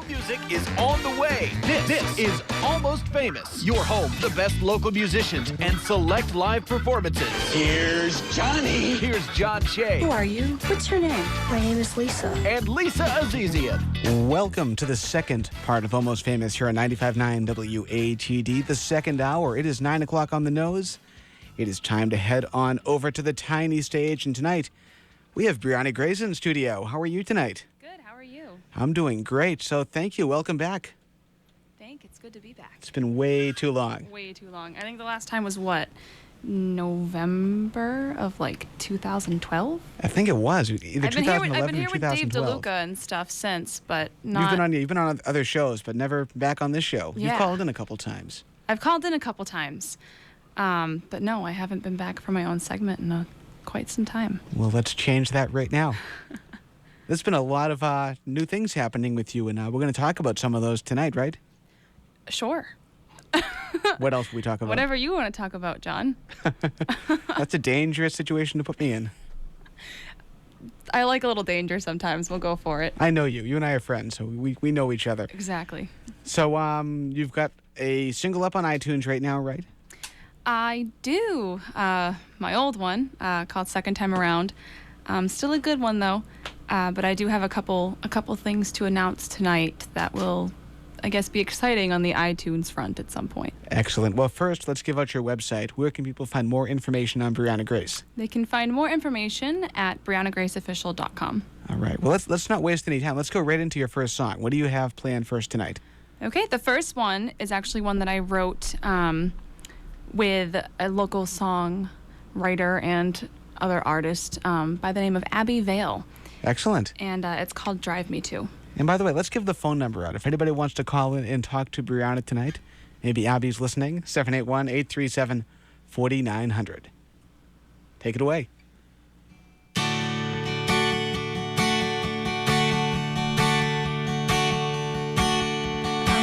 music is on the way. This is Almost Famous. Your home, the best local musicians, and select live performances. Here's Johnny. Here's John Shea. Who are you? What's your name? My name is Lisa. And Lisa Azizian. Welcome to the second part of Almost Famous here on 95.9 WATD. The second hour. It is 9 o'clock on the nose. It is time to head on over to the tiny stage. And tonight, we have Brianna Grace in studio. How are you tonight? Good. How are you? I'm doing great. So thank you. Welcome back. It's good to be back. It's been way too long. Way too long. I think the last time was what? November of 2012? I think it was either 2011 I've been here or with Dave 2012. DeLuca and stuff since, but not... You've been on other shows, but never back on this show. Yeah. You've called in a couple times. I've called in a couple times. But no, I haven't been back for my own segment in quite some time. Well, let's change that right now. There's been a lot of new things happening with you, and we're going to talk about some of those tonight, right? Sure. What else will we talk about? Whatever you want to talk about, John. That's a dangerous situation to put me in. I like a little danger sometimes. We'll go for it. I know you. You and I are friends, so we know each other. Exactly. So you've got a single up on iTunes right now, right? I do. My old one called Second Time Around. Still a good one, though. But I do have a couple things to announce tonight that will, I guess, be exciting on the iTunes front at some point. Excellent. Well, first, let's give out your website. Where can people find more information on Brianna Grace? They can find more information at briannagraceofficial.com. All right. Well, let's not waste any time. Let's go right into your first song. What do you have planned first tonight? Okay, the first one is actually one that I wrote with a local songwriter and other artist by the name of Abby Vale. Excellent. And it's called Drive Me To. And by the way, let's give the phone number out. If anybody wants to call in and talk to Brianna tonight, maybe Abby's listening, 781-837-4900. Take it away. I'm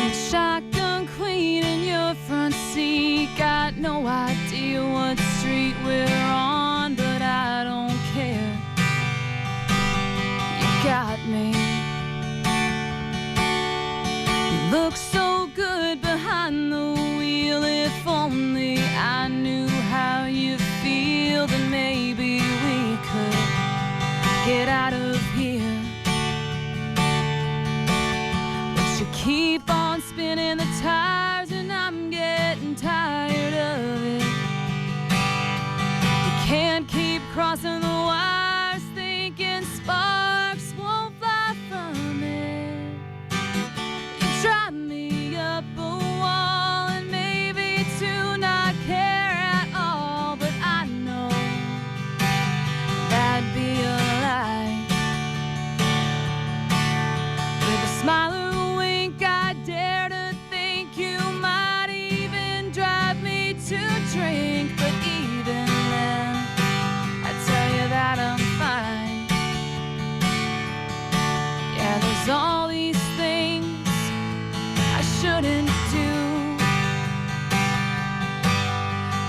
the shotgun queen in your front seat. Got no idea what street we're on, but I don't care. You got me. Look so good behind the wheel. If only I knew how you feel, then maybe we could get out of here. But you keep on spinning the tires and I'm getting tired of it. You can't keep crossing the wires thinking sparks won't fly from it. Drive me up a wall and maybe to not care at all, but I know that'd be a lie. With a smile or a wink, I dare to think you might even drive me to drink, but even then, I tell you that I'm fine. Yeah, there's all these things I shouldn't do,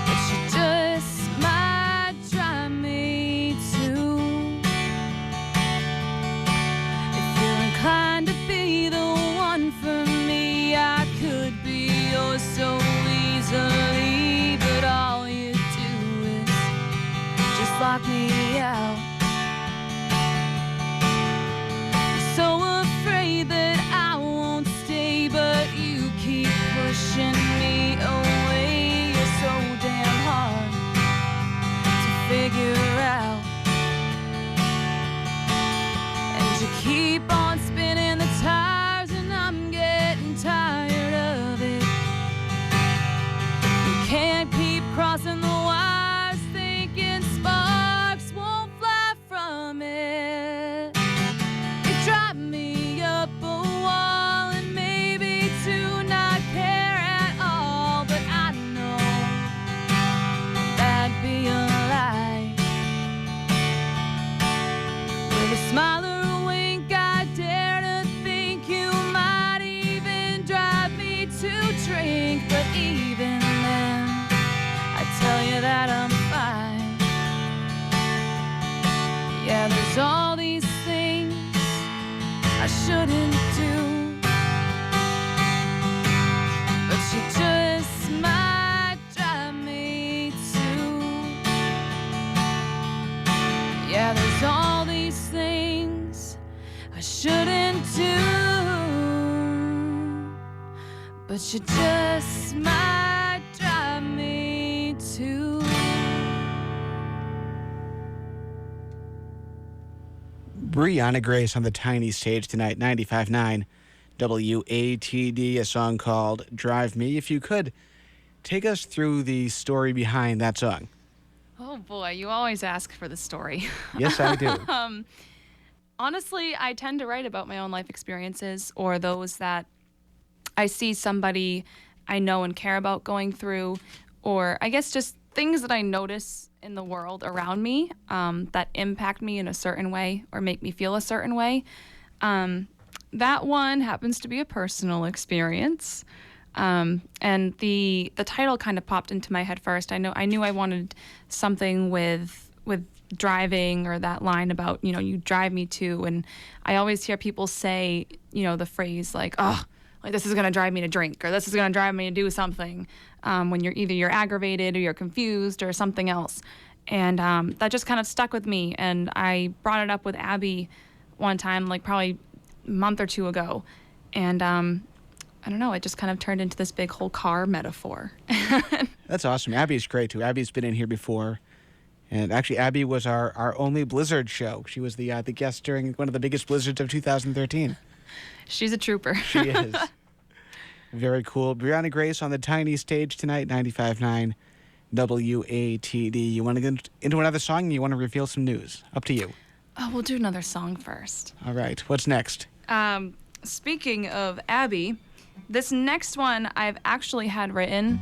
but you just might drive me to. If you're inclined to be the one for me, I could be yours so easily, but all you do is just lock me out. So afraid that I won't stay, but you keep pushing me away. You're so damn hard to figure out, and you keep on spinning the tires and I'm getting tired of it. You can't keep crossing the wires thinking sparks won't fly from it. You drive me up a wall and maybe to not care at all, but I know that'd be a lie. With a smile or a wink, I dare to think you might even drive me to drink, but even then, I tell you that I'm fine. Yeah, there's all these things I shouldn't do, shouldn't do, but you just might drive me to. Brianna Grace on the tiny stage tonight, 95.9 WATD, a song called Drive Me. If you could, take us through the story behind that song. Oh boy, you always ask for the story. Yes, I do. Honestly, I tend to write about my own life experiences or those that I see somebody I know and care about going through, or I guess just things that I notice in the world around me that impact me in a certain way or make me feel a certain way. That one happens to be a personal experience. And the title kind of popped into my head first. I knew I wanted something with driving, or that line about, you drive me to. And I always hear people say, the phrase like, oh, like this is going to drive me to drink, or this is going to drive me to do something, when you're aggravated or you're confused or something else. And that just kind of stuck with me. And I brought it up with Abby one time, like probably a month or two ago. And I don't know, it just kind of turned into this big whole car metaphor. That's awesome. Abby's great, too. Abby's been in here before. And actually, Abby was our only Blizzard show. She was the guest during one of the biggest blizzards of 2013. She's a trooper. She is. Very cool. Brianna Grace on the tiny stage tonight, 95.9 WATD. You want to get into another song? You want to reveal some news? Up to you. Oh, we'll do another song first. All right. What's next? Speaking of Abby, this next one I've actually had written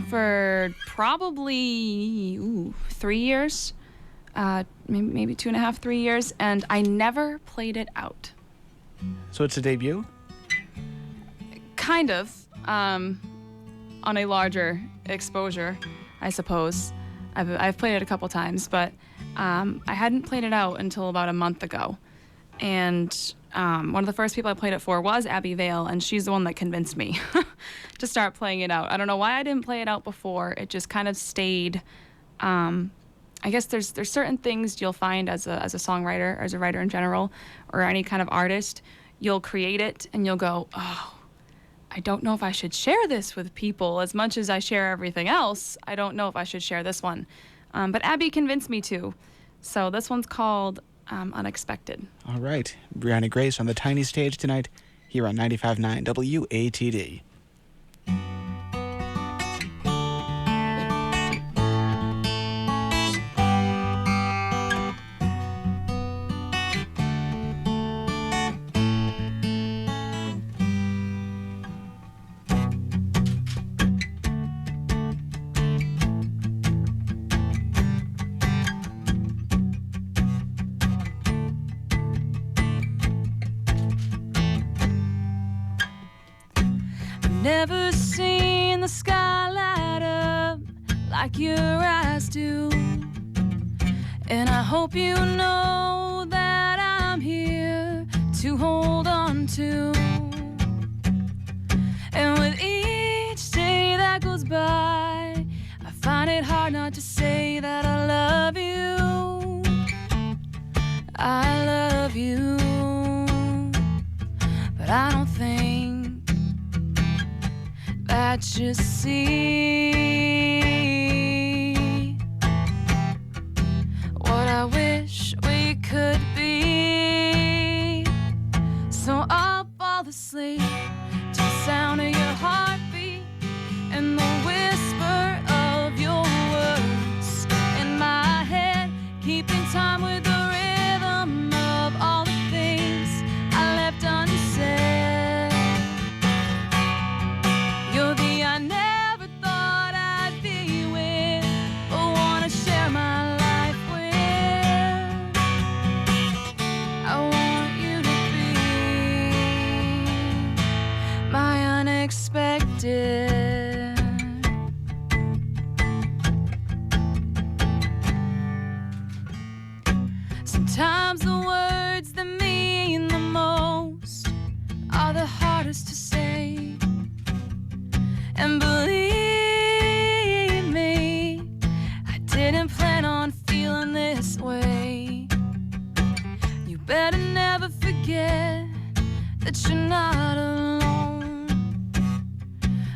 for probably 3 years, maybe 2.5, 3 years, and I never played it out. So it's a debut? Kind of, on a larger exposure, I suppose. I've played it a couple times, but I hadn't played it out until about a month ago. And one of the first people I played it for was Abby Vale, and she's the one that convinced me to start playing it out. I don't know why I didn't play it out before. It just kind of stayed. I guess there's certain things you'll find as a songwriter, as a writer in general, or any kind of artist. You'll create it, and you'll go, oh, I don't know if I should share this with people as much as I share everything else. I don't know if I should share this one. But Abby convinced me to. So this one's called Unexpected. All right. Brianna Grace on the tiny stage tonight here on 95.9 WATD. Never seen the sky light up like your eyes do. And I hope you know that I'm here to hold on to. And with each day that goes by, I find it hard not to say that I love you. I love you. But I don't think that you see what I wish we could be. So I'll fall asleep to the sound of your heartbeat and the whisper of your words in my head, keeping time with the rhythm of all the things I left unsaid. You're the I never thought I'd be with, but wanna share my life with. I want you to be better never forget that you're not alone.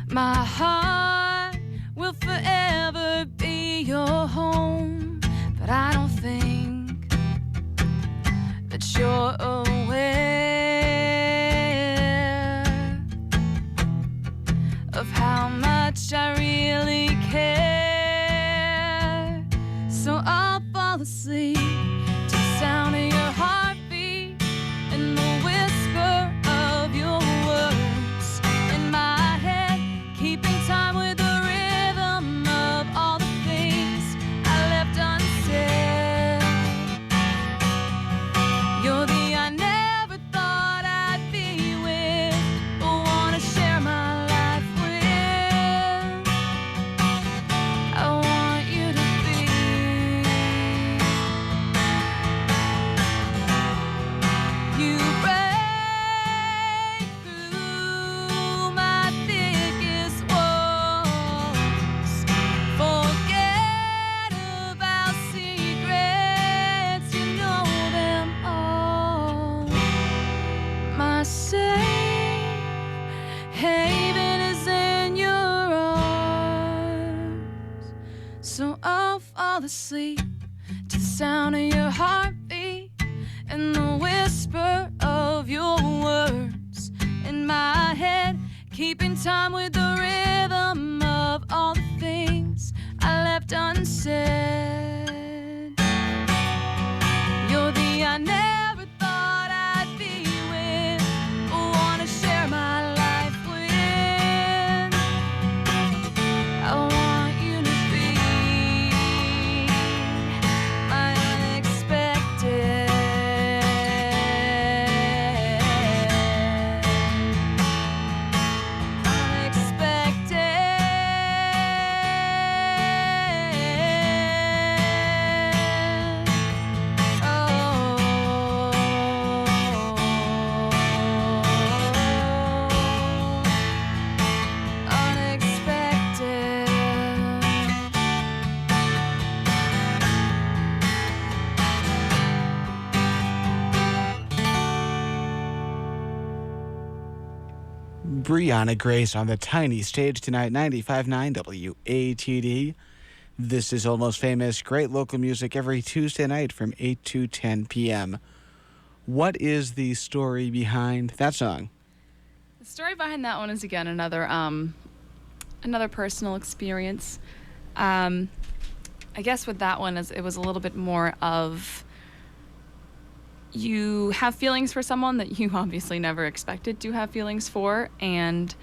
My heart will forever be your home, but I don't think that you're aware of how much I really care. So I'll fall asleep to the sound of your heartbeat and the whisper of your words in my head, keeping time with the rhythm of all the things I left unsaid. You're the I never thought I'd be with, but wanna share my life with. I want you to be. You break through my thickest walls. Forget about secrets, you know them all. My safe haven is in your arms. So I'll fall asleep to the sound of your heartbeat and the whisper of your words in my head, keeping time with the rhythm of all the things I left unsaid. You're the I never thought I'd be with, but wanna share my life with. I want you to be my unexpected. Brianna Grace on the tiny stage tonight, 95.9 WATD. This is Almost Famous, great local music every Tuesday night from 8 to 10 p.m. What is the story behind that song? The story behind that one is, again, another personal experience. I guess with that one, it was a little bit more of you have feelings for someone that you obviously never expected to have feelings for, and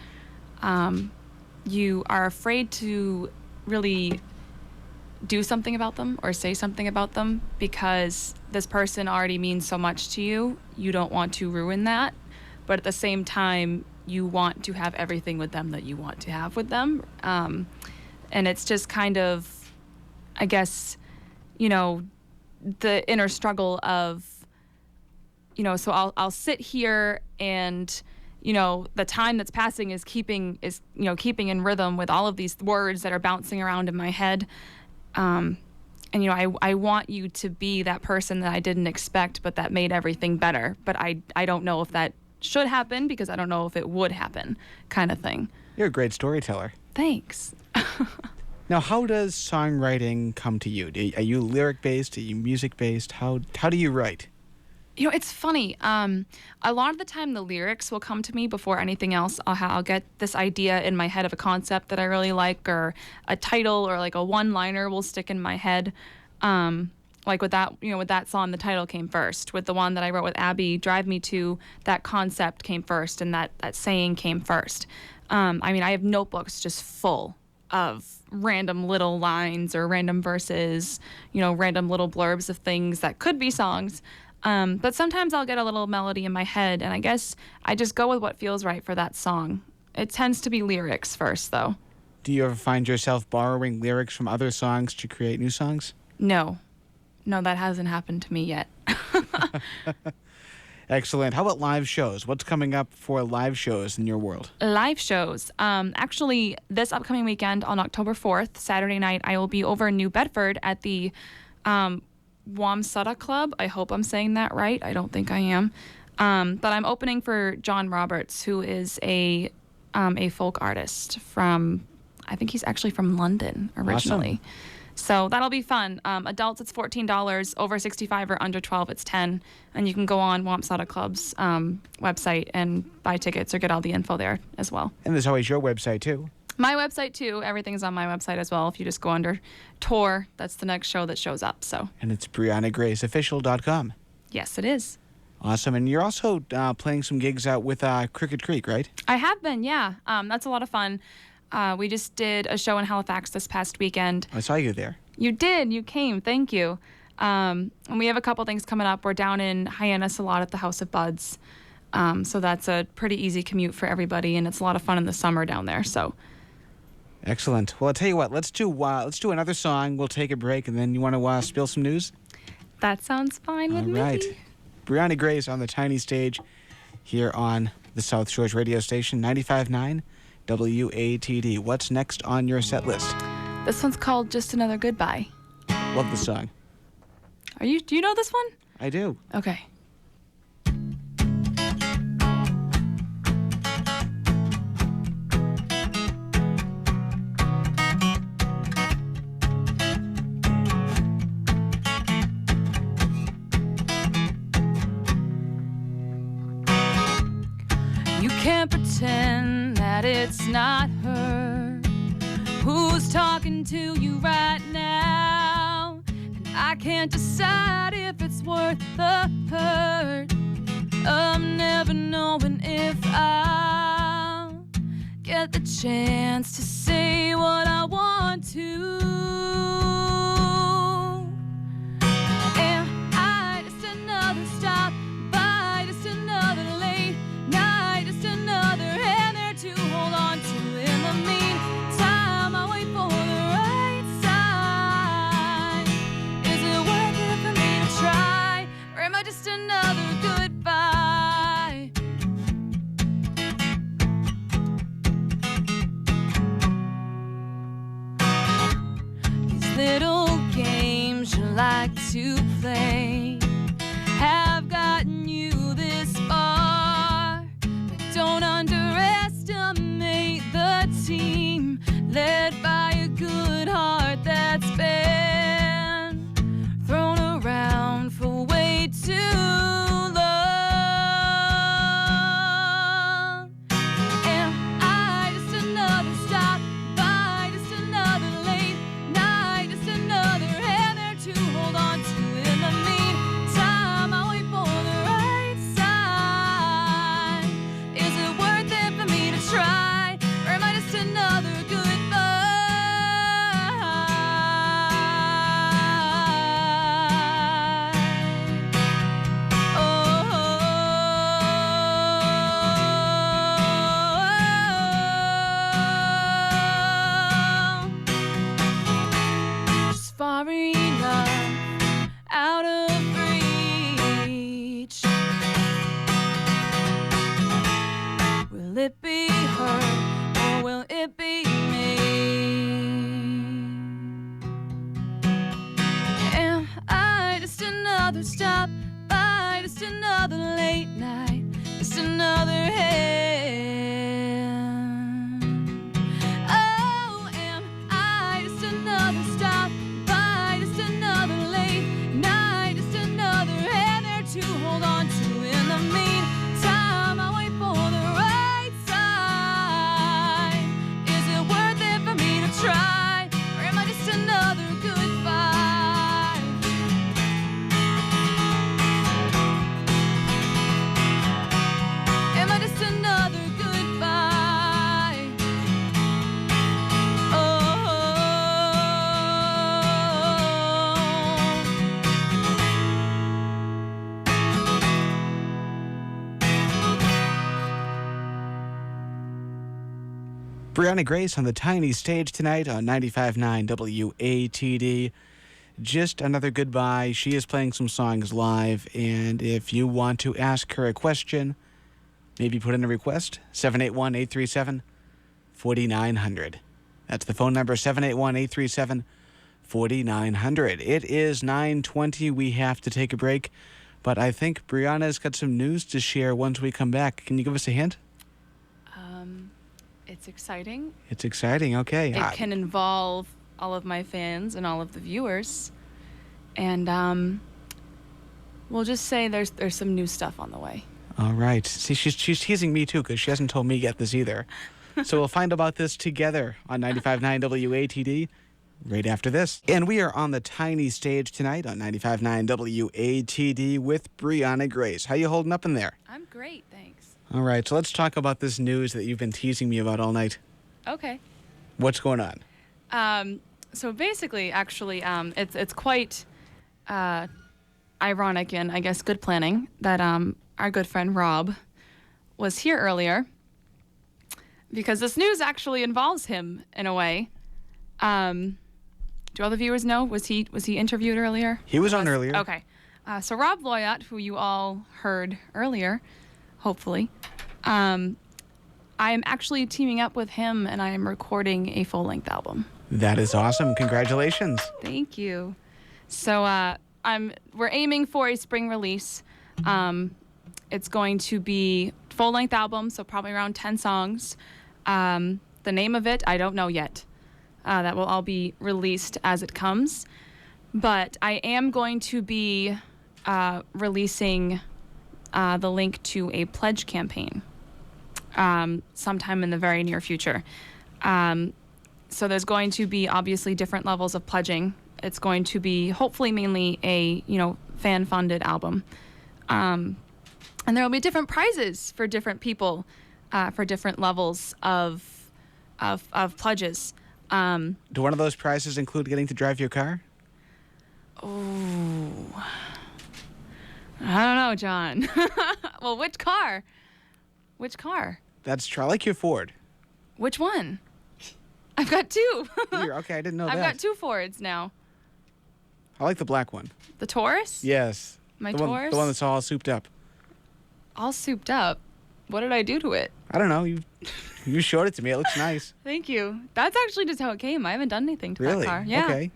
you are afraid to really do something about them or say something about them because this person already means so much to you. You don't want to ruin that, but at the same time, you want to have everything with them that you want to have with them. And it's just kind of, I guess, the inner struggle of, so I'll sit here and, the time that's passing is keeping in rhythm with all of these words that are bouncing around in my head. And, I want you to be that person that I didn't expect, but that made everything better. But I don't know if that should happen because I don't know if it would happen, kind of thing. You're a great storyteller. Thanks. Now, how does songwriting come to you? Are you lyric-based? Are you music-based? How do you write? It's funny. A lot of the time, the lyrics will come to me before anything else. I'll get this idea in my head of a concept that I really like, or a title, or like a one-liner will stick in my head. Like with that, with that song, the title came first. With the one that I wrote with Abby, "Drive Me To," that concept came first, and that saying came first. I have notebooks just full of random little lines or random verses, random little blurbs of things that could be songs. But sometimes I'll get a little melody in my head, and I guess I just go with what feels right for that song. It tends to be lyrics first, though. Do you ever find yourself borrowing lyrics from other songs to create new songs? No, that hasn't happened to me yet. Excellent. How about live shows? What's coming up for live shows in your world? Live shows. Actually, this upcoming weekend on October 4th, Saturday night, I will be over in New Bedford at the Wamsutta Club. I hope I'm saying that right. I don't think I am. But I'm opening for John Roberts, who is a folk artist from, I think he's actually from London originally. Awesome. So that'll be fun. Adults, it's $14. Over 65 or under 12, it's 10. And you can go on Wamsutta Club's website and buy tickets or get all the info there as well. And there's always your website, too. My website, too. Everything's on my website as well. If you just go under tour, that's the next show that shows up. So. And it's BriannaGraceOfficial.com. Yes, it is. Awesome. And you're also playing some gigs out with Crooked Creek, right? I have been, yeah. That's a lot of fun. We just did a show in Halifax this past weekend. I saw you there. You did. You came. Thank you. And we have a couple things coming up. We're down in Hyannis a lot at the House of Buds. So that's a pretty easy commute for everybody, and it's a lot of fun in the summer down there. So. Excellent. Well, I'll tell you what. Let's do another song. We'll take a break, and then you want to spill some news? That sounds fine with me. All right. Brianna Grace on the tiny stage here on the South Shores radio station, 95.9 WATD. What's next on your set list? This one's called Just Another Goodbye. Love the song. Do you know this one? I do. Okay. You can't pretend that it's not her who's talking to you right now. And I can't decide if it's worth the hurt of never knowing if I'll get the chance to say what I want to. Am I just another stop by, just another late night, just another hand there to hold on to? In the meantime, I wait for the right sign. Is it worth it for me to try, or am I just another goodbye? These little games you like to play have gotten you this far, but don't underestimate the team led by a good heart that's been thrown around for way too long. Am I just another stop by, just another late night, just another hand there to hold on to? In the meantime, I wait for the right sign. Is it worth it for me to try, or am I just another just far enough out of reach? Will it be her, or will it be me? Am I just another stop by, just another late night, just another hand? Oh, am I just another stop by, just another late night, just another hand there to hold on to? In the meantime, I wait for the right sign. Is it worth it for me to try, or am I just another goodbye? Am I just another goodbye? Oh. Brianna Grace on the tiny stage tonight on 95.9 WATD. Just another goodbye. She is playing some songs live, and if you want to ask her a question, maybe put in a request, 781-837-4900. That's the phone number, 781-837-4900. 4900. It is 9:20. We have to take a break, but I think Brianna's got some news to share once we come back. Can you give us a hint? It's exciting. It's exciting. Okay. It can involve all of my fans and all of the viewers. And we'll just say there's some new stuff on the way. All right. See, she's teasing me too because she hasn't told me yet this either. So we'll find about this together on 95.9 WATD right after this. And we are on the tiny stage tonight on 95.9 WATD with Brianna Grace. How you holding up in there? I'm great, thanks. All right. So let's talk about this news that you've been teasing me about all night. Okay. What's going on? So basically, actually, it's quite ironic and I guess good planning that our good friend Rob was here earlier because this news actually involves him in a way. Do all the viewers know? Was he interviewed earlier? He was on earlier. Okay. So Rob Loyat, who you all heard earlier, hopefully, I am actually teaming up with him and I am recording a full-length album. That is awesome. Congratulations. Thank you. So we're aiming for a spring release. It's going to be full-length album, so probably around 10 songs. The name of it, I don't know yet. That will all be released as it comes. But I am going to be releasing the link to a pledge campaign sometime in the very near future. So there's going to be obviously different levels of pledging. It's going to be hopefully mainly a fan-funded album, and there will be different prizes for different people for different levels of pledges. Do one of those prizes include getting to drive your car? Oh, I don't know, John. Well, which car? Which car? That's true. I like your Ford. Which one? I've got two. Okay, I didn't know I've that. got two Fords now. I like the black one. The Taurus? Yes. My the Taurus? The one that's all souped up. All souped up. What did I do to it? I don't know. You showed it to me. It looks nice. Thank you. That's actually just how it came. I haven't done anything to Really? that car. Yeah. Okay.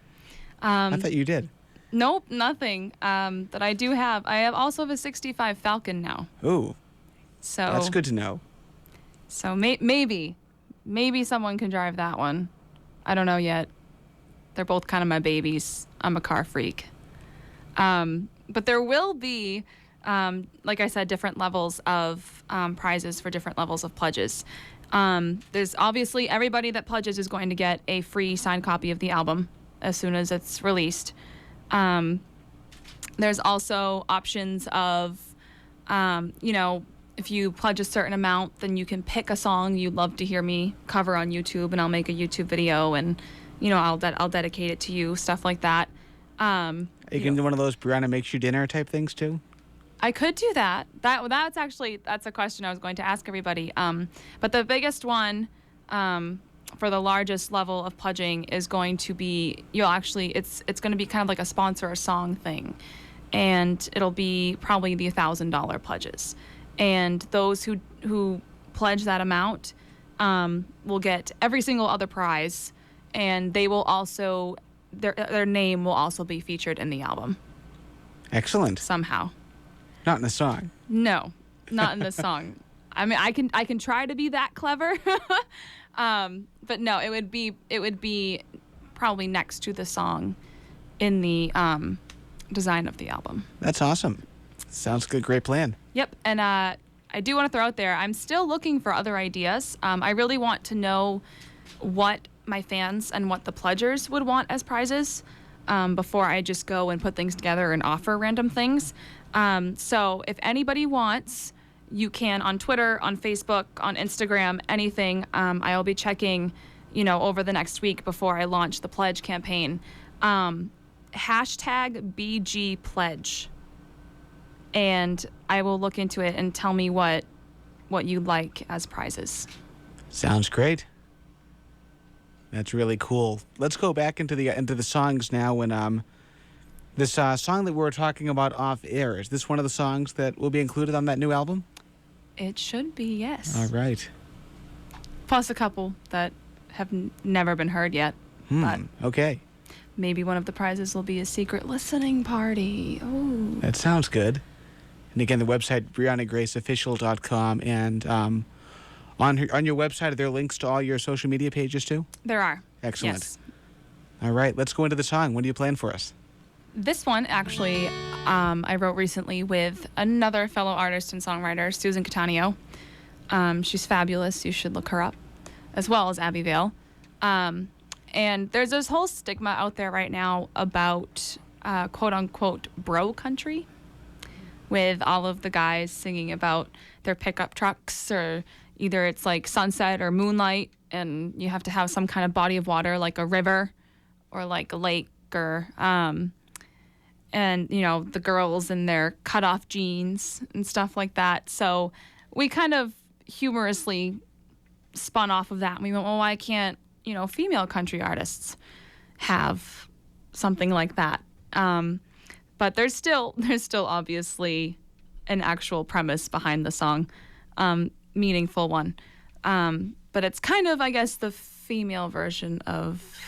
I thought you did. Nope, nothing. That I do have. I also have a 65 Falcon now. Ooh. So That's good to know. So maybe someone can drive that one. I don't know yet. They're both kind of my babies. I'm a car freak. But there will be, like I said, different levels of prizes for different levels of pledges. There's obviously everybody that pledges is going to get a free signed copy of the album as soon as it's released. There's also options of, if you pledge a certain amount, then you can pick a song you'd love to hear me cover on YouTube, and I'll make a YouTube video, and I'll dedicate it to you, stuff like that. You can do one of those Brianna makes you dinner type things too. I could do that. That's a question I was going to ask everybody. But the biggest one for the largest level of pledging is going to be it's going to be kind of like a sponsor a song thing, and it'll be probably the $1,000 pledges. And those who pledge that amount will get every single other prize, and they will also their name will also be featured in the album. Excellent. Somehow. Not in the song. No, not in the song. I mean, I can try to be that clever, but no, it would be probably next to the song in the design of the album. That's awesome. Sounds like a great plan. Yep, and I do want to throw out there, I'm still looking for other ideas. I really want to know what my fans and what the pledgers would want as prizes before I just go and put things together and offer random things. So if anybody wants, you can on Twitter, on Facebook, on Instagram, anything. I'll be checking, over the next week before I launch the pledge campaign. Hashtag BGPledge. And I will look into it and tell me what you'd like as prizes. Sounds great. That's really cool. Let's go back into the songs now. And this song that we were talking about off air, is this one of the songs that will be included on that new album? It should be, yes. All right. Plus a couple that have never been heard yet. But Okay. maybe one of the prizes will be a secret listening party. Oh, That sounds good. And again, the website, BriannaGraceOfficial.com. And on your website, are there links to all your social media pages too? there are. Excellent. Yes. All right, let's go into the song. What are you playing for us? This one, actually, I wrote recently with another fellow artist and songwriter, Susan Cattaneo. She's fabulous. You should look her up, as well as Abby Vale. And there's this whole stigma out there right now about quote-unquote bro country, with all of the guys singing about their pickup trucks, or either it's like sunset or moonlight, and you have to have some kind of body of water, like a river or like a lake, or and you know, the girls in their cut off jeans and stuff like that. So we kind of humorously spun off of that, and we went, well, why can't, you know, female country artists have something like that? But there's still obviously an actual premise behind the song, meaningful one. But it's kind of, I guess, the female version of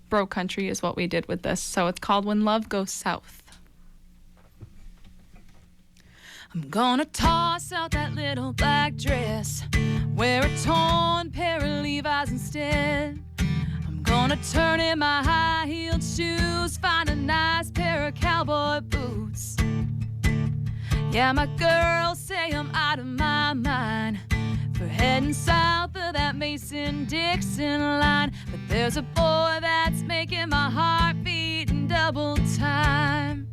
bro country is what we did with this. So it's called When Love Goes South. I'm gonna toss out that little black dress, wear a torn pair of Levi's instead. I'm gonna turn in my high-heeled shoes, find a nice pair of cowboy boots. Yeah, my girls say I'm out of my mind for heading south of that Mason-Dixon line, but there's a boy that's making my heart beat in double time.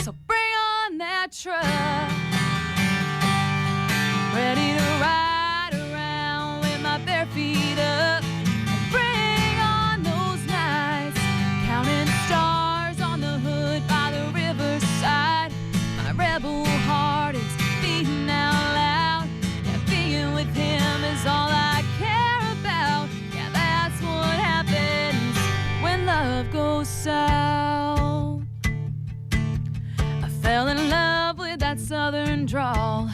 So bring on that truck, ready to ride around with my bare feet up, and bring on those nights, counting stars on the hood by the riverside. My rebel heart is beating out loud, yeah, being with him is all I care about. Yeah, that's what happens when love goes south. I fell in love with that southern drawl.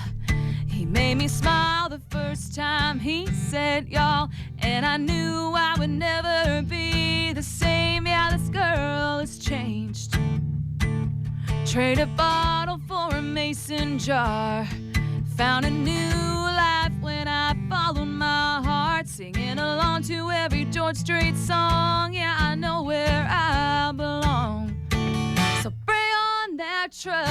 He made me smile the first time he said y'all, and I knew I would never be the same. Yeah, this girl has changed. Trade a bottle for a mason jar, found a new life when I followed my heart, singing along to every George Strait song. Yeah, I know where I belong. So bring on that truck,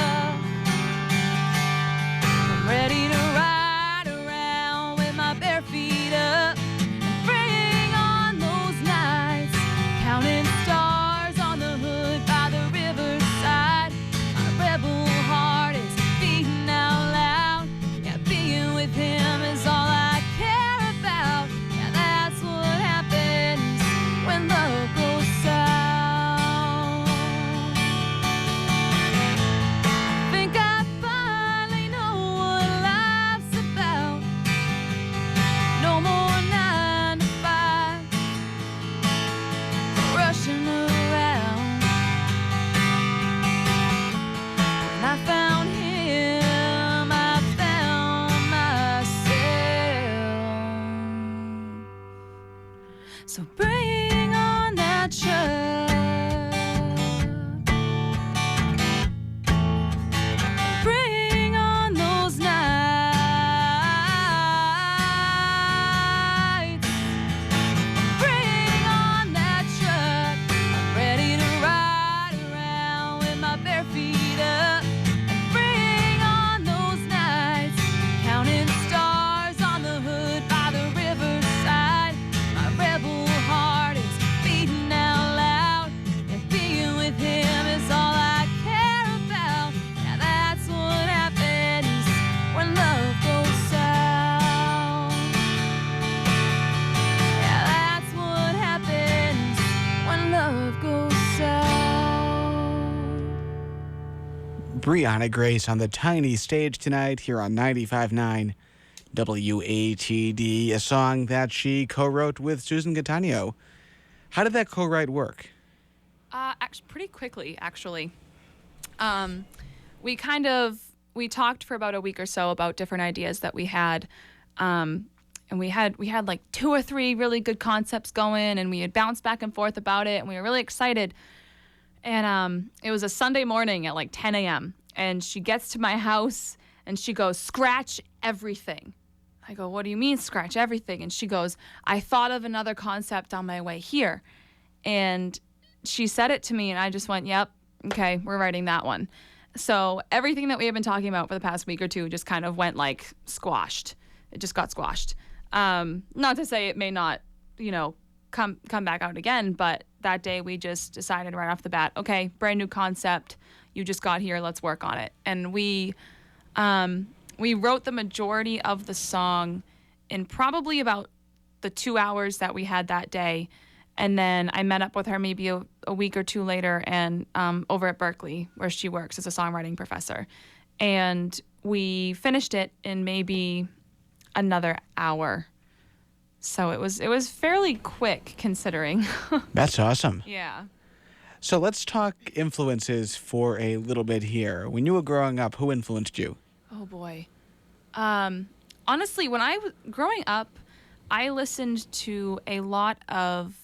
I'm ready to ride around with my bare feet up, and bring on those nights, counting stars on the hood by the riverside. My rebel heart is beating out loud, yeah, being with him is all I care about. Yeah, that's what happens when love goes south. I think I finally know what life's about. No more 9 to 5, rushing around. When I found him, I found myself. So bring on that truck, bring on those nights, bring on that truck. I'm ready to ride around with my bare feet up, and bring on those nights, counting stars on the hood by the riverside. My rebel heart is beating out loud, and being with him is all I care about. Yeah, that's what happens when love goes south. Yeah, that's what happens when love goes south. Brianna Grace on the tiny stage tonight here on 95.9 WATD, a song that she co-wrote with Susan Cattaneo. How did that co-write work? Actually, pretty quickly, actually. We talked for about a week or so about different ideas that we had, and we had like 2 or 3 really good concepts going, and we had bounced back and forth about it, and we were really excited. And it was a Sunday morning at like 10 a.m. and she gets to my house and she goes, "Scratch everything." I go, "What do you mean scratch everything?" And she goes, "I thought of another concept on my way here." And she said it to me and I just went, "Yep, okay, we're writing that one." So everything that we have been talking about for the past week or two just kind of went like squashed. It just got squashed. Not to say it may not, come back out again, but that day we just decided right off the bat, okay, brand new concept. You just got here, let's work on it. And we wrote the majority of the song in probably about the 2 hours that we had that day. And then I met up with her maybe a week or two later and over at Berkeley, where she works as a songwriting professor. And we finished it in maybe another hour. So it was fairly quick considering. That's awesome. Yeah. So let's talk influences for a little bit here. When you were growing up, who influenced you? Oh boy. Honestly, when I was growing up, I listened to a lot of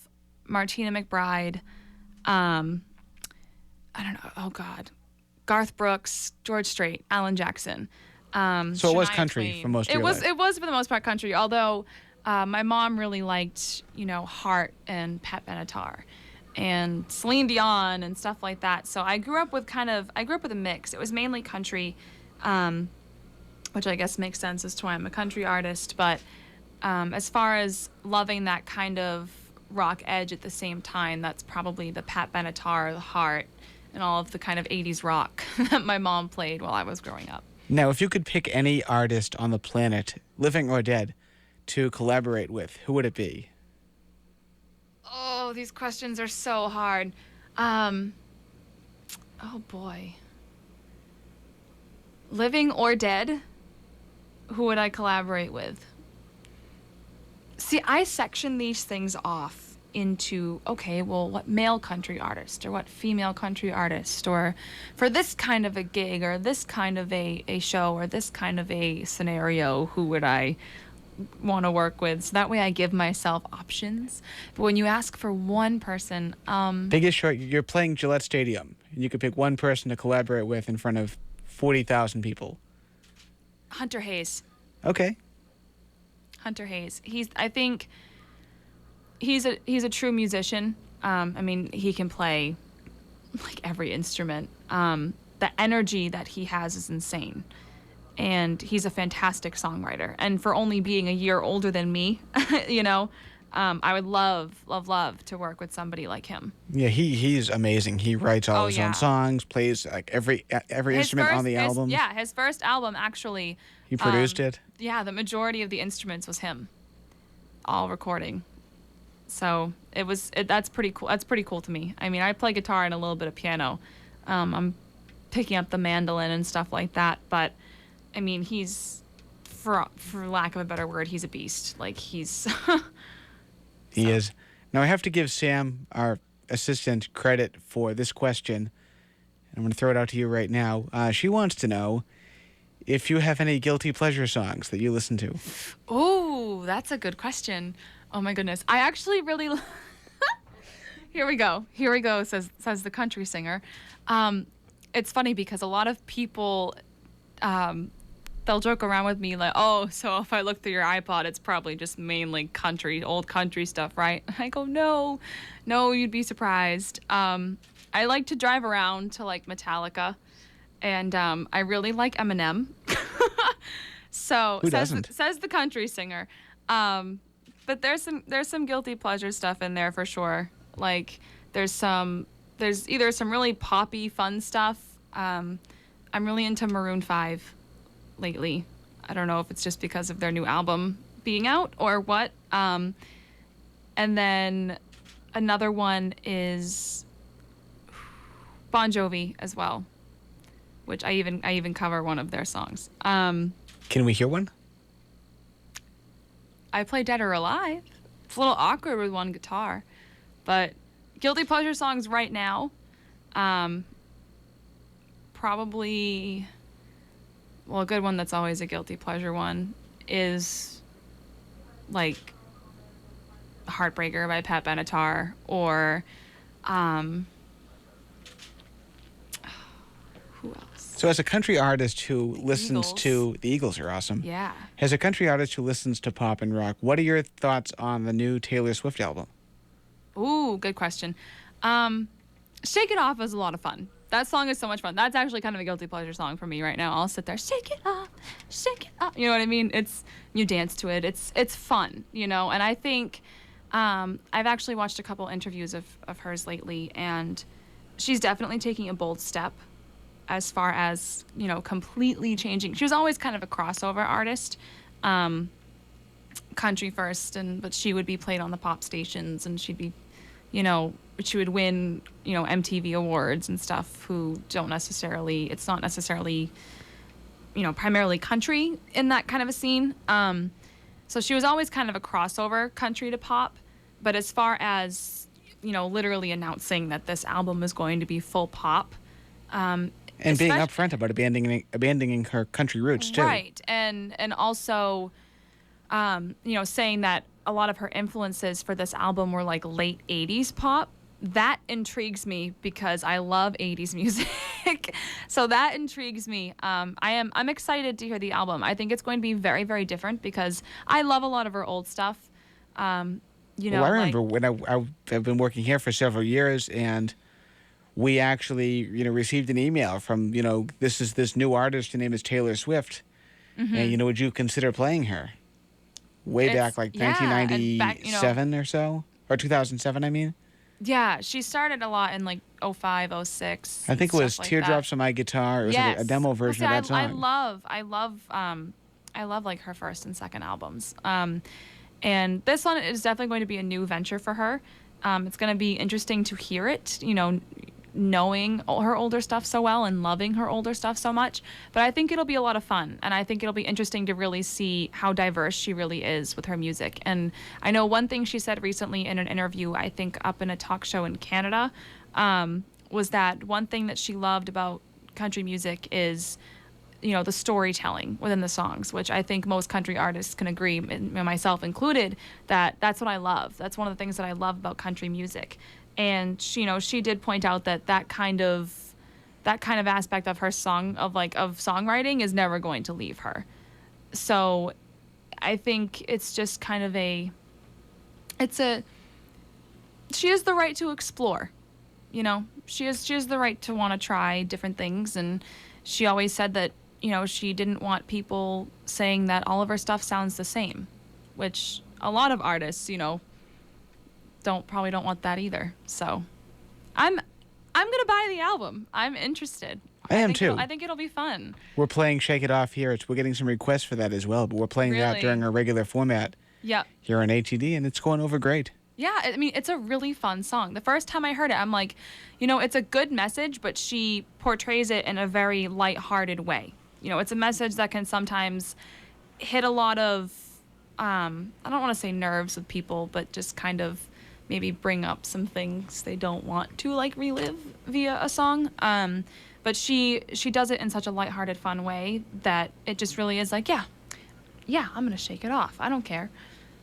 Martina McBride. I don't know. Oh God, Garth Brooks, George Strait, Alan Jackson. So it was Shania country Twain. for most of your life. It was for the most part country. Although my mom really liked, Heart and Pat Benatar and Celine Dion and stuff like that. So I grew up with a mix. It was mainly country, which I guess makes sense as to why I'm a country artist. But as far as loving that kind of rock edge at the same time, that's probably the Pat Benatar, the Heart, and all of the kind of 80s rock that my mom played while I was growing up. Now, if you could pick any artist on the planet, living or dead, to collaborate with, who would it be? Oh, these questions are so hard. Oh boy. Living or dead, who would I collaborate with? See, I section these things off into, okay, well, what male country artist or what female country artist, or for this kind of a gig or this kind of a show or this kind of a scenario, who would I want to work with? So that way I give myself options. But when you ask for one person, Biggest short, you're playing Gillette Stadium, and you could pick one person to collaborate with in front of 40,000 people. Hunter Hayes. Okay. Hunter Hayes. I think he's a true musician. He can play like every instrument. The energy that he has is insane. And he's a fantastic songwriter. And for only being a year older than me, I would love to work with somebody like him. Yeah, he's amazing. He writes all his own songs, plays like every instrument on the album. His first album actually. He produced it. Yeah, the majority of the instruments was him, all recording. So that's pretty cool. That's pretty cool to me. I mean, I play guitar and a little bit of piano. I'm picking up the mandolin and stuff like that. But I mean, he's, for lack of a better word, he's a beast. Like he's. He is. Now I have to give Sam, our assistant, credit for this question. I'm going to throw it out to you right now. She wants to know if you have any guilty pleasure songs that you listen to. Oh, that's a good question. Oh my goodness. I actually really Here we go, says the country singer. It's funny because a lot of people they'll joke around with me like, "Oh, so if I look through your iPod, it's probably just mainly old country stuff, right?" I go, No, you'd be surprised. I like to drive around to like Metallica. And I really like Eminem. So who doesn't? Says the country singer. But there's some guilty pleasure stuff in there for sure. Like there's either some really poppy fun stuff. I'm really into Maroon 5 lately. I don't know if it's just because of their new album being out or what. And then another one is Bon Jovi as well, which I even cover one of their songs. Can we hear one? I play Dead or Alive. It's a little awkward with one guitar, but guilty pleasure songs right now, probably, well, a good one that's always a guilty pleasure one is like Heartbreaker by Pat Benatar, or who else? So as a country artist who listens Eagles. to... The Eagles are awesome. Yeah. As a country artist who listens to pop and rock, what are your thoughts on the new Taylor Swift album? Ooh, good question. Shake It Off is a lot of fun. That song is so much fun. That's actually kind of a guilty pleasure song for me right now. I'll sit there, shake it off, shake it off. You know what I mean? You dance to it. It's fun, you know. And I think I've actually watched a couple interviews of hers lately, and she's definitely taking a bold step as far as, you know, completely changing. She was always kind of a crossover artist, country first, but she would be played on the pop stations, and she'd be, you know, she would win, you know, MTV awards and stuff. It's not necessarily, you know, primarily country in that kind of a scene. So she was always kind of a crossover country to pop. But as far as, you know, literally announcing that this album is going to be full pop, and being upfront about abandoning her country roots too. Right, and also, you know, saying that a lot of her influences for this album were like late 80s pop. That intrigues me because I love 80s music. So that intrigues me. I'm excited to hear the album. I think it's going to be very, very different because I love a lot of her old stuff. You know, well, I remember when I've been working here for several years, and we actually, you know, received an email from, you know, this new artist. Her name is Taylor Swift. Mm-hmm. And, you know, would you consider playing her? Back like 1997 or so? Or 2007, I mean? Yeah, she started a lot in like 05, 06. I think it was like Teardrops that. on My Guitar. It was like a demo version of that song. I love like her first and second albums. And this one is definitely going to be a new venture for her. It's going to be interesting to hear it, you know, knowing her older stuff so well and loving her older stuff so much. But I think it'll be a lot of fun, and I think it'll be interesting to really see how diverse she really is with her music. And I know one thing she said recently in an interview, I think up in a talk show in Canada, was that one thing that she loved about country music is, you know, the storytelling within the songs, which I think most country artists can agree, and myself included, that that's what I love. That's one of the things that I love about country music. And she, you know, she did point out that kind of aspect of her songwriting is never going to leave her. So I think it's just kind of she has the right to explore, you know, she has the right to want to try different things. And she always said that, you know, she didn't want people saying that all of her stuff sounds the same, which a lot of artists, you know, probably don't want that either. So I'm gonna buy the album. I'm interested. I am too. I think it'll be fun. We're playing Shake It Off here. We're getting some requests for that as well, but we're playing that during our regular format here on ATD, and it's going over great. Yeah, I mean, it's a really fun song. The first time I heard it, I'm like, you know, it's a good message, but she portrays it in a very lighthearted way. You know, it's a message that can sometimes hit a lot of, I don't want to say nerves with people, but just kind of maybe bring up some things they don't want to like relive via a song. But she does it in such a lighthearted, fun way that it just really is like, yeah, I'm gonna shake it off. I don't care,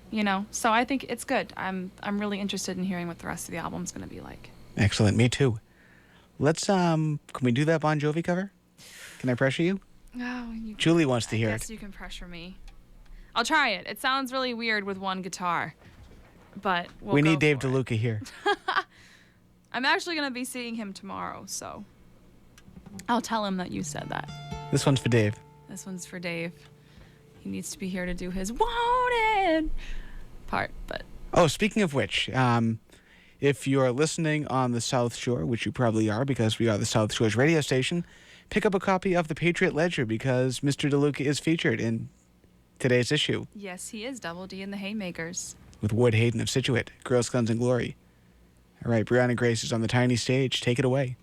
you know. So I think it's good. I'm really interested in hearing what the rest of the album's gonna be like. Excellent, me too. Let's can we do that Bon Jovi cover? Can I pressure you? Oh, Julie wants to hear I guess it. you can pressure me. I'll try it. It sounds really weird with one guitar, but we need Dave for it. DeLuca here. I'm actually going to be seeing him tomorrow, so I'll tell him that you said that. This one's for Dave. This one's for Dave. He needs to be here to do his wanted part, but... Oh, speaking of which, if you're listening on the South Shore, which you probably are because we are the South Shore's radio station, pick up a copy of the Patriot Ledger because Mr. DeLuca is featured in today's issue. Yes, he is. Double D and the Haymakers. With Ward Hayden of Scituate, Girls, Guns, and Glory. All right, Brianna Grace is on the tiny stage. Take it away.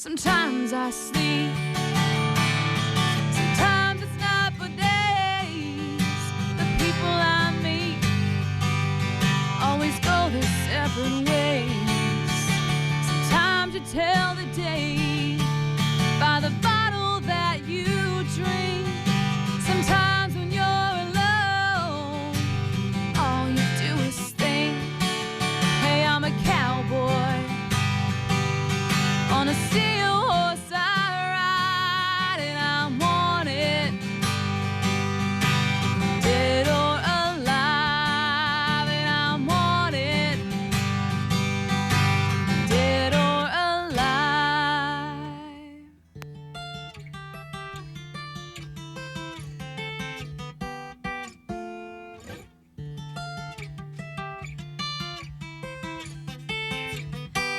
Sometimes I sleep, sometimes it's not for days. The people I meet always go their separate ways. Sometimes you tell the day by the bottle that you drink. Sometimes when you're alone, all you do is think, hey, I'm a cowboy on a steel horse I ride, and I want it dead or alive, and I want it dead or alive.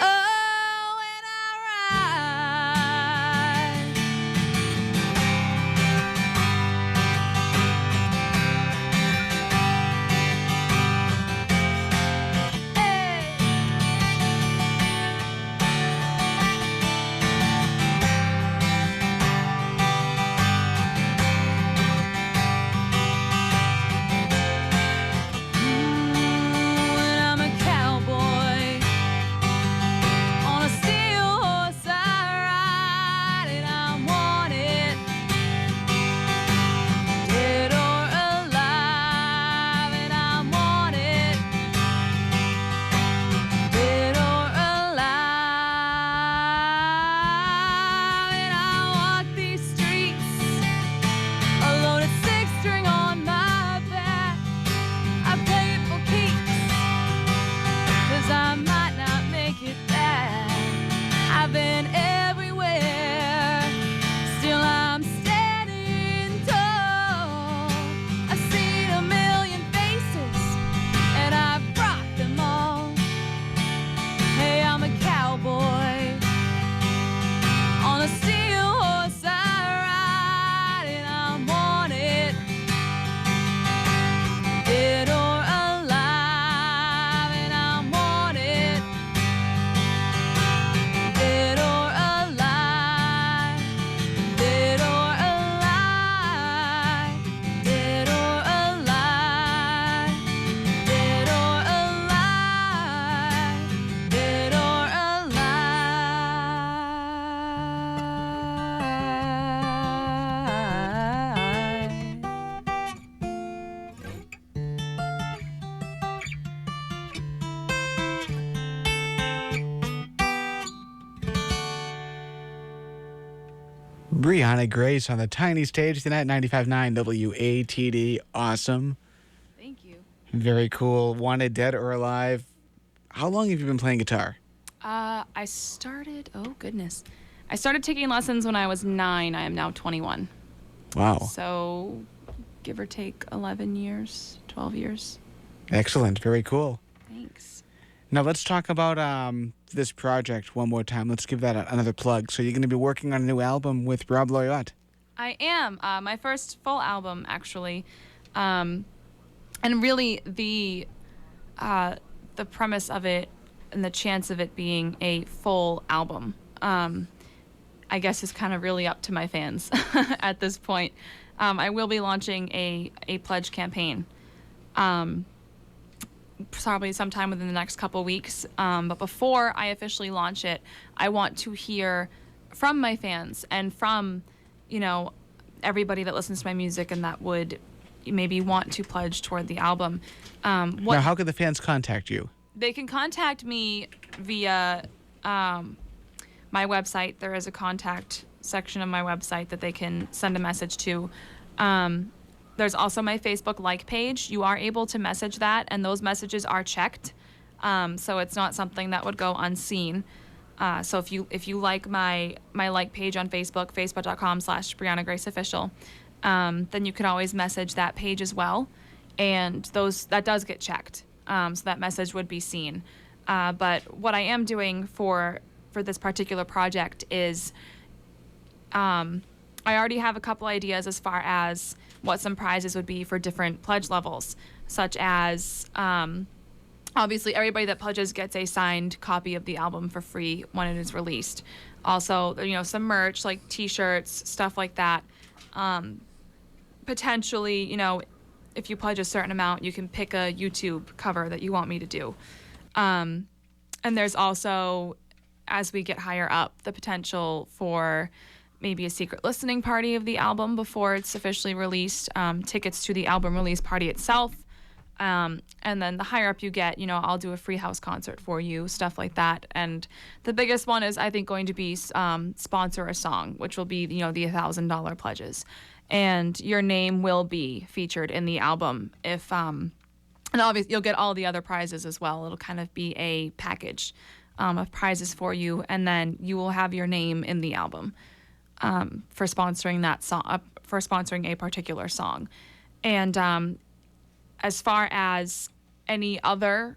Oh, when I ride, hey. When I'm a cowboy on a steel horse I ride, and I want it dead or alive, and I want it dead or alive, and I walk these streets, a loaded six-string on my back. I play it for keeps, 'cause I might not make it back. I've been everywhere, still I'm standing tall. I've seen a million faces, and I've brought them all. Hey, I'm a cowboy on a steel horse I ride, and I want it dead or alive, and I want it dead or alive, dead or alive, dead or alive, dead or alive, dead or Brianna Grace on the tiny stage tonight, 95.9 WATD. Awesome. Thank you. Very cool. Wanted dead or alive. How long have you been playing guitar? I started, oh goodness. I started taking lessons when I was 9. I am now 21. Wow. So give or take 11 years, 12 years. Excellent. Very cool. Thanks. Now let's talk about this project one more time. Let's give that another plug. So you're going to be working on a new album with Rob Loyot. I am. My first full album, actually. And really the premise of it and the chance of it being a full album, I guess is kind of really up to my fans at this point. I will be launching a pledge campaign. Probably sometime within the next couple weeks. But before I officially launch it, I want to hear from my fans and from, everybody that listens to my music and that would maybe want to pledge toward the album. Now, how can the fans contact you? They can contact me via my website. There is a contact section of my website that they can send a message to. There's also my Facebook like page. You are able to message that, and those messages are checked. So it's not something that would go unseen. So if you like my like page on Facebook, facebook.com/Brianna Grace Official, then you can always message that page as well. And that does get checked. So that message would be seen. But what I am doing for this particular project is I already have a couple ideas as far as what some prizes would be for different pledge levels, such as obviously everybody that pledges gets a signed copy of the album for free when it is released. Also, some merch like T-shirts, stuff like that. Potentially, if you pledge a certain amount, you can pick a YouTube cover that you want me to do. And there's also, as we get higher up, the potential for maybe a secret listening party of the album before it's officially released, tickets to the album release party itself. And then the higher up you get, I'll do a free house concert for you, stuff like that. And the biggest one is, I think, going to be sponsor a song, which will be, the $1,000 pledges. And your name will be featured in the album. And obviously you'll get all the other prizes as well. It'll kind of be a package of prizes for you. And then you will have your name in the album for sponsoring that song, for sponsoring a particular song. And as far as any other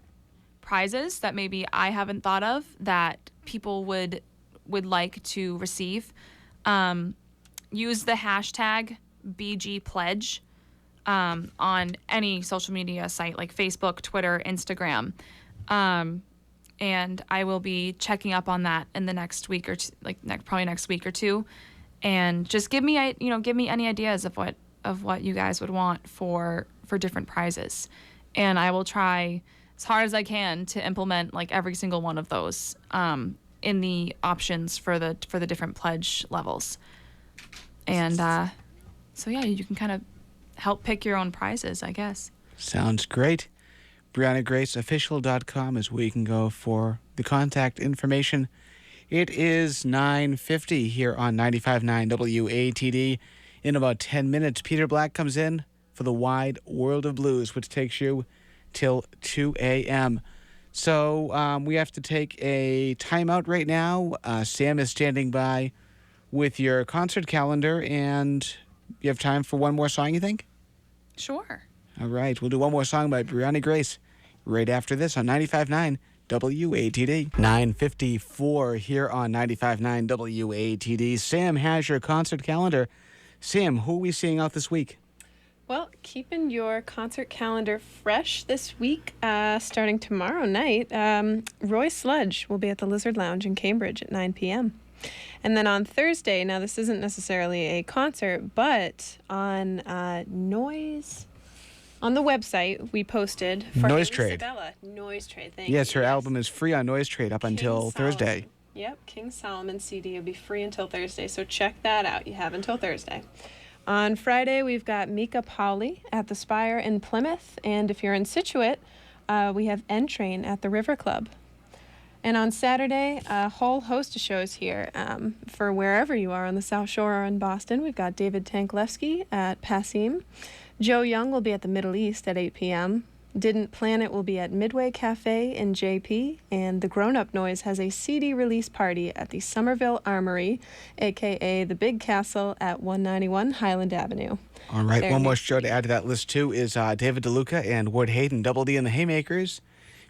prizes that maybe I haven't thought of that people would like to receive, use the hashtag BGPledge on any social media site like Facebook, Twitter, Instagram. And I will be checking up on that in the next week or two, probably next week or two. And just give me any ideas of what you guys would want for different prizes, and I will try as hard as I can to implement every single one of those in the options for the different pledge levels. And so yeah, you can kind of help pick your own prizes, I guess. Sounds great. BriannaGraceOfficial.com is where you can go for the contact information. It is 9:50 here on 95.9 WATD. In about 10 minutes, Peter Black comes in for the Wide World of Blues, which takes you till 2 a.m. So we have to take a timeout right now. Sam is standing by with your concert calendar, and you have time for one more song, you think? Sure. All right, we'll do one more song by Brianna Grace right after this on 95.9 WATD. 9:54 here on 95.9 WATD. Sam has your concert calendar. Sam, who are we seeing out this week? Well, keeping your concert calendar fresh this week, starting tomorrow night, Roy Sludge will be at the Lizard Lounge in Cambridge at 9 p.m. And then on Thursday, now this isn't necessarily a concert, but on Noise, on the website, we posted for Noise Haley Trade. Sabella. Noise Trade, thank you. Yes, her album is free on Noise Trade up until Thursday. Yep, King Solomon CD will be free until Thursday, so check that out. You have until Thursday. On Friday, we've got Mika Pauli at the Spire in Plymouth, and if you're in Scituate, we have N Train at the River Club. And on Saturday, a whole host of shows here for wherever you are on the South Shore or in Boston. We've got David Tanklevsky at Passim. Joe Young will be at the Middle East at 8 p.m. Didn't Plan It will be at Midway Cafe in JP, and the Grown Up Noise has a CD release party at the Somerville Armory, aka the Big Castle at 191 Highland Avenue. All right, one more show to add to that list too is David DeLuca and Ward Hayden, Double D and the Haymakers,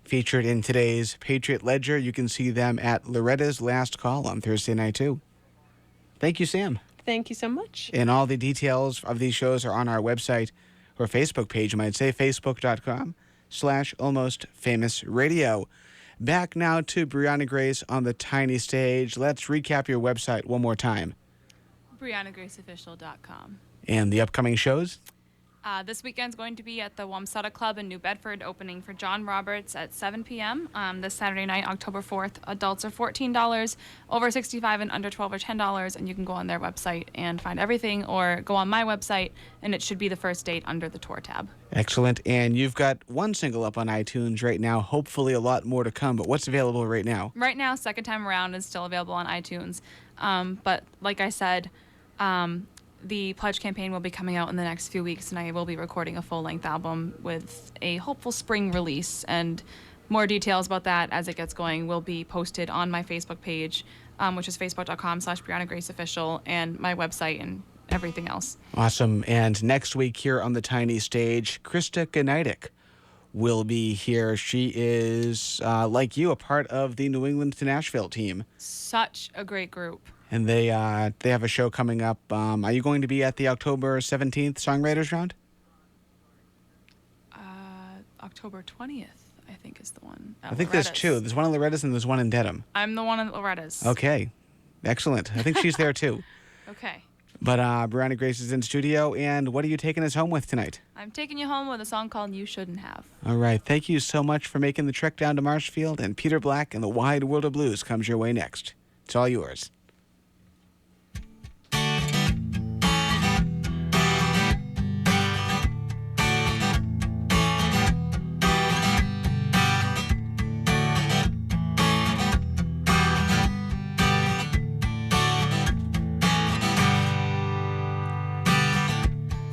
featured in today's Patriot Ledger. You can see them at Loretta's Last Call on Thursday night too. Thank you, Sam. Thank you so much. And all the details of these shows are on our website, or Facebook page, you might say, facebook.com/almostfamousradio. Back now to Brianna Grace on the tiny stage. Let's recap your website one more time. BriannaGraceOfficial.com. And the upcoming shows? This weekend's going to be at the Wamsutta Club in New Bedford, opening for John Roberts at 7 p.m. This Saturday night, October 4th. Adults are $14, over 65 and under 12 are $10, and you can go on their website and find everything, or go on my website, and it should be the first date under the tour tab. Excellent. And you've got one single up on iTunes right now, hopefully a lot more to come, but what's available right now? Right now, Second Time Around is still available on iTunes, but like I said, the pledge campaign will be coming out in the next few weeks, and I will be recording a full-length album with a hopeful spring release, and more details about that as it gets going will be posted on my Facebook page, which is facebook.com/BriannaGraceOfficial, and my website and everything else. Awesome. And next week here on the tiny stage, Krista Ganidik will be here. She is, like you, a part of the New England to Nashville team. Such a great group. And they have a show coming up. Are you going to be at the October 17th Songwriters Round? October 20th, I think, is the one. I think there's two. There's one in Loretta's and there's one in Dedham. I'm the one in Loretta's. Okay. Excellent. I think she's there too. Okay. But Brianna Grace is in studio, and what are you taking us home with tonight? I'm taking you home with a song called You Shouldn't Have. All right. Thank you so much for making the trek down to Marshfield, and Peter Black and the Wide World of Blues comes your way next. It's all yours.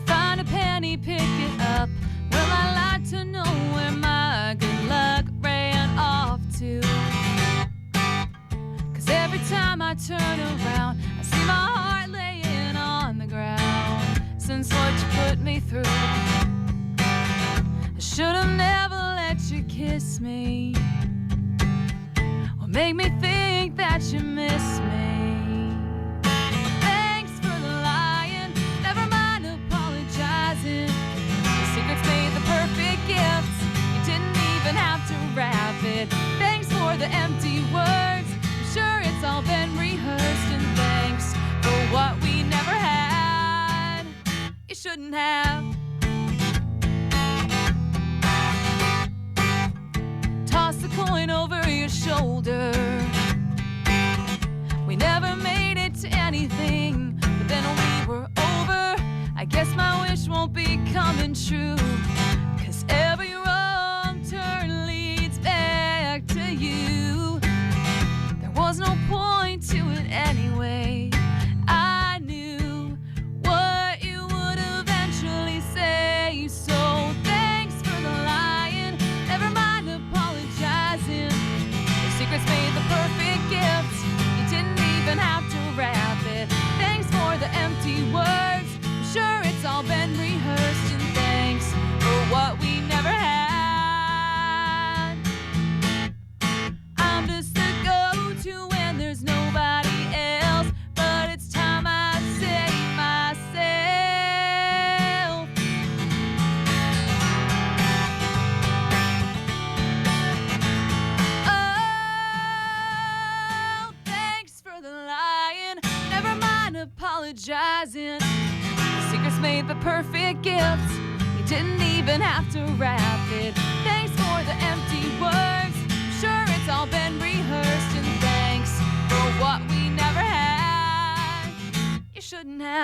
Find a penny, pick it up. Well, I like to know where my good luck ran off to. 'Cause every time I turn around, I see my heart laying on the ground. Since what you put me through, I should've never let you kiss me or make me think that you miss me. Thanks for the lying, never mind apologizing. The secrets made the perfect gifts, you didn't even have to wrap it. Thanks for the empty words, I'm sure it's all been rehearsed. And thanks for what we never had, you shouldn't have. Toss the coin over your shoulder. We never made it to anything, but then we were over. I guess my wish won't be coming true, 'cause every wrong turn leads back to you. There was no point to it anyway. I knew what you would eventually say. So thanks for the lying, never mind apologizing. The secrets made the perfect gifts, you didn't even have to wrap it. Thanks for the empty words, I'm sure it's all been rehearsed. And thanks for what we never had. I'm just the go-to when there's nobody else, but it's time I save myself. Oh, thanks for the lying, never mind apologizing. The secrets made the perfect gifts, you didn't even have to wrap it. Thanks for the empty words, I'm sure it's all been rehearsed. And thanks for what we never had, you shouldn't have.